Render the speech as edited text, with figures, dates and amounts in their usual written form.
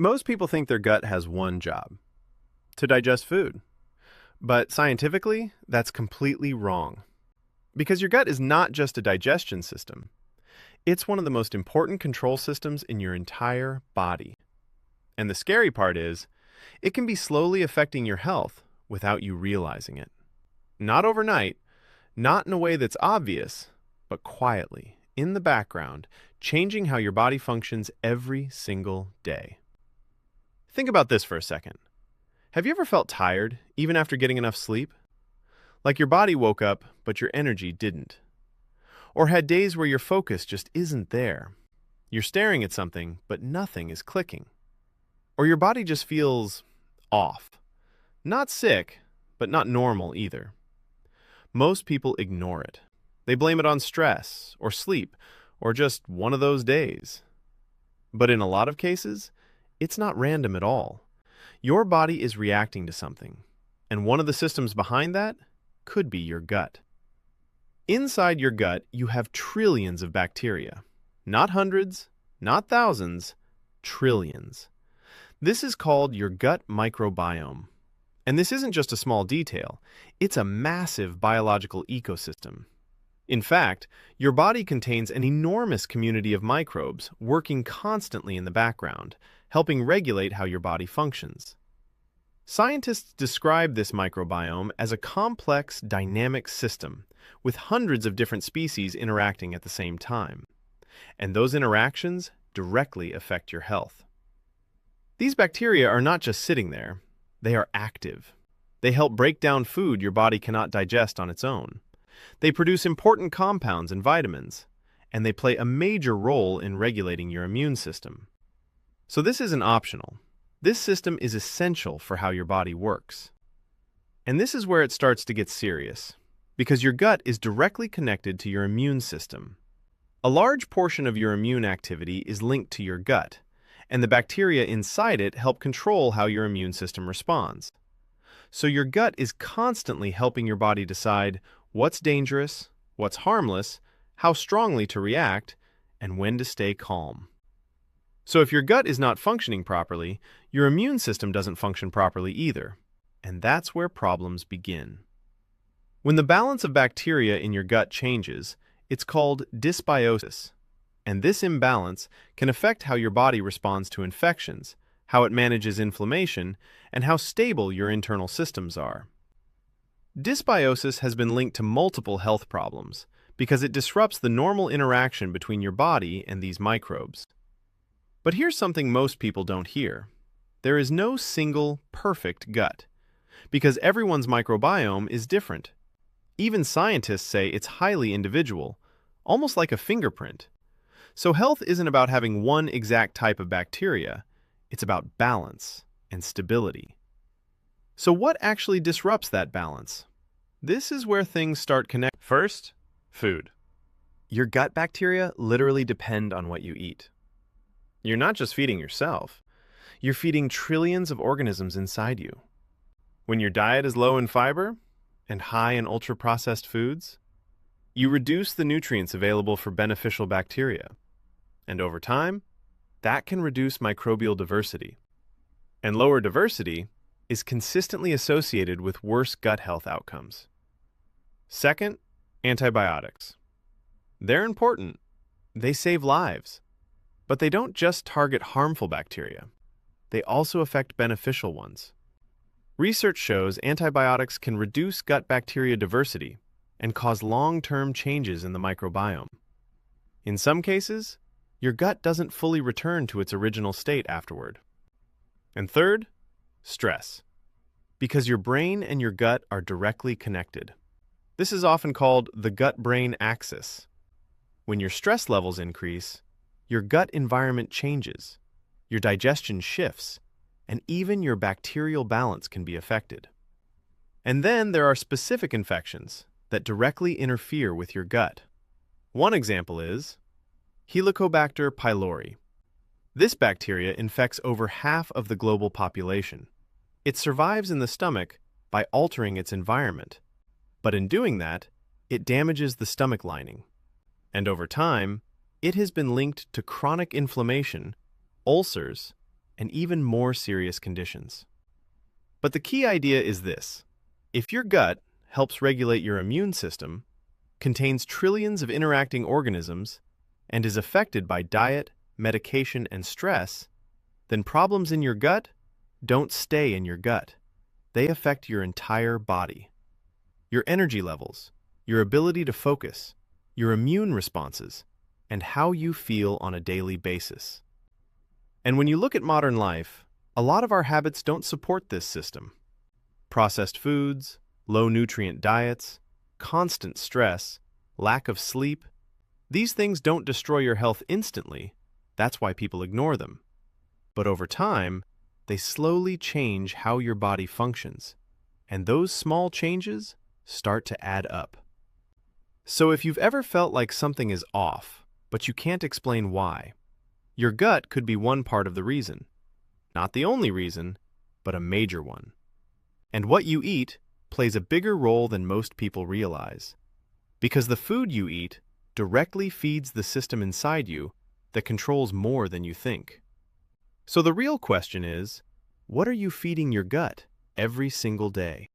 Most people think their gut has one job, to digest food. But scientifically, that's completely wrong. Because your gut is not just a digestion system. It's one of the most important control systems in your entire body. And the scary part is, it can be slowly affecting your health without you realizing it. Not overnight, not in a way that's obvious, but quietly, in the background, changing how your body functions every single day. Think about this for a second. Have you ever felt tired, even after getting enough sleep? Like your body woke up, but your energy didn't. Or had days where your focus just isn't there. You're staring at something, but nothing is clicking. Or your body just feels off. Not sick, but not normal either. Most people ignore it. They blame it on stress, or sleep, or just one of those days. But in a lot of cases, it's not random at all. Your body is reacting to something, and one of the systems behind that could be your gut. Inside your gut, you have trillions of bacteria. Not hundreds, not thousands, trillions. This is called your gut microbiome. And this isn't just a small detail, it's a massive biological ecosystem. In fact, your body contains an enormous community of microbes working constantly in the background, helping regulate how your body functions. Scientists describe this microbiome as a complex, dynamic system with hundreds of different species interacting at the same time. And those interactions directly affect your health. These bacteria are not just sitting there, they are active. They help break down food your body cannot digest on its own. They produce important compounds and vitamins, and they play a major role in regulating your immune system. So this isn't optional. This system is essential for how your body works. And this is where it starts to get serious, because your gut is directly connected to your immune system. A large portion of your immune activity is linked to your gut, and the bacteria inside it help control how your immune system responds. So your gut is constantly helping your body decide what's dangerous, what's harmless, how strongly to react, and when to stay calm. So if your gut is not functioning properly, your immune system doesn't function properly either, and that's where problems begin. When the balance of bacteria in your gut changes, it's called dysbiosis. And this imbalance can affect how your body responds to infections, how it manages inflammation, and how stable your internal systems are. Dysbiosis has been linked to multiple health problems because it disrupts the normal interaction between your body and these microbes. But here's something most people don't hear. There is no single, perfect gut, because everyone's microbiome is different. Even scientists say it's highly individual, almost like a fingerprint. So health isn't about having one exact type of bacteria, it's about balance and stability. So what actually disrupts that balance? This is where things start connecting. First, food. Your gut bacteria literally depend on what you eat. You're not just feeding yourself, you're feeding trillions of organisms inside you. When your diet is low in fiber and high in ultra-processed foods, you reduce the nutrients available for beneficial bacteria. And over time, that can reduce microbial diversity. And lower diversity is consistently associated with worse gut health outcomes. Second, antibiotics. They're important. They save lives. But they don't just target harmful bacteria. They also affect beneficial ones. Research shows antibiotics can reduce gut bacteria diversity and cause long-term changes in the microbiome. In some cases, your gut doesn't fully return to its original state afterward. And third, stress. Because your brain and your gut are directly connected. This is often called the gut-brain axis. When your stress levels increase, your gut environment changes, your digestion shifts, and even your bacterial balance can be affected. And then there are specific infections that directly interfere with your gut. One example is Helicobacter pylori. This bacteria infects over half of the global population. It survives in the stomach by altering its environment, but in doing that, it damages the stomach lining. And over time, it has been linked to chronic inflammation, ulcers, and even more serious conditions. But the key idea is this. If your gut helps regulate your immune system, contains trillions of interacting organisms, and is affected by diet, medication, and stress, then problems in your gut don't stay in your gut. They affect your entire body. Your energy levels, your ability to focus, your immune responses, and how you feel on a daily basis. And when you look at modern life, a lot of our habits don't support this system. Processed foods, low-nutrient diets, constant stress, lack of sleep, these things don't destroy your health instantly. That's why people ignore them. But over time, they slowly change how your body functions, and those small changes start to add up. So if you've ever felt like something is off, but you can't explain why, your gut could be one part of the reason. Not the only reason, but a major one. And what you eat plays a bigger role than most people realize. Because the food you eat directly feeds the system inside you that controls more than you think. So the real question is, what are you feeding your gut every single day?